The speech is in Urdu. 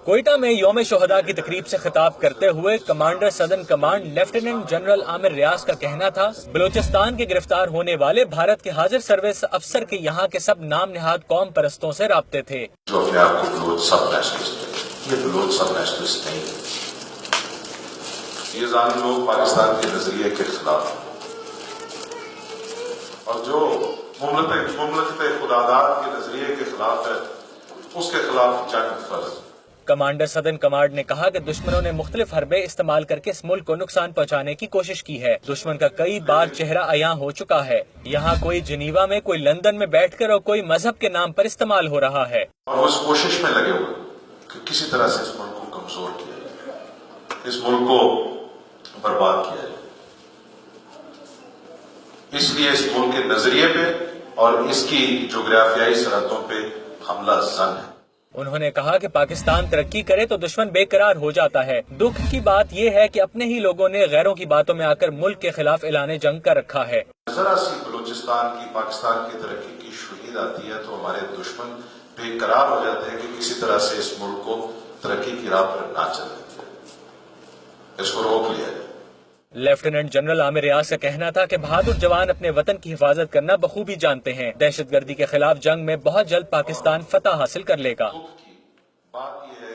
کوئٹہ میں یوم شہداء کی تقریب سے خطاب کرتے ہوئے commander southern command lieutenant general Aamir Riaz کا کہنا تھا، بلوچستان کے گرفتار ہونے والے بھارت کے حاضر سروس افسر کے یہاں کے سب نام نہاد قوم پرستوں سے رابطے تھے۔ جو اپنے آپ کو بلوچ سب نیشنلسٹ، یہ بلوچ سب نیشنلسٹ نہیں ہے۔ یہ ظالم لوگ پاکستان کے نظریے کے خلاف ہیں اور جو مملکت خداداد کے نظریے کے خلاف ہے، اس کے خلاف جنگ فرض۔ کمانڈر سدرن کمانڈ نے کہا کہ دشمنوں نے مختلف حربے استعمال کر کے اس ملک کو نقصان پہنچانے کی کوشش کی ہے۔ دشمن کا کئی بار چہرہ عیاں ہو چکا ہے۔ یہاں کوئی جنیوا میں، کوئی لندن میں بیٹھ کر اور کوئی مذہب کے نام پر استعمال ہو رہا ہے۔ اور وہ اس کوشش میں لگے ہوئے کہ کسی طرح سے اس ملک کو کمزور کیا جائے، اس ملک کو برباد کیا جائے۔ اس لیے اس ملک کے نظریے پہ اور اس کی جغرافیائی سرحدوں پہ حملہ زن ہے۔ انہوں نے کہا کہ پاکستان ترقی کرے تو دشمن بے قرار ہو جاتا ہے۔ دکھ کی بات یہ ہے کہ اپنے ہی لوگوں نے غیروں کی باتوں میں آ کر ملک کے خلاف اعلان جنگ کر رکھا ہے۔ ذرا سی بلوچستان کی، پاکستان کی ترقی کی شہید آتی ہے تو ہمارے دشمن بے قرار ہو جاتے ہیں کہ کسی طرح سے اس ملک کو ترقی کی راہ پر نہ چلنے دیں، اس کو روک لیا جائے۔ لیفٹیننٹ جنرل عامر ریاض کا کہنا تھا کہ بہادر جوان اپنے وطن کی حفاظت کرنا بخوبی جانتے ہیں۔ دہشت گردی کے خلاف جنگ میں بہت جلد پاکستان فتح حاصل کر لے گا۔ بات یہ ہے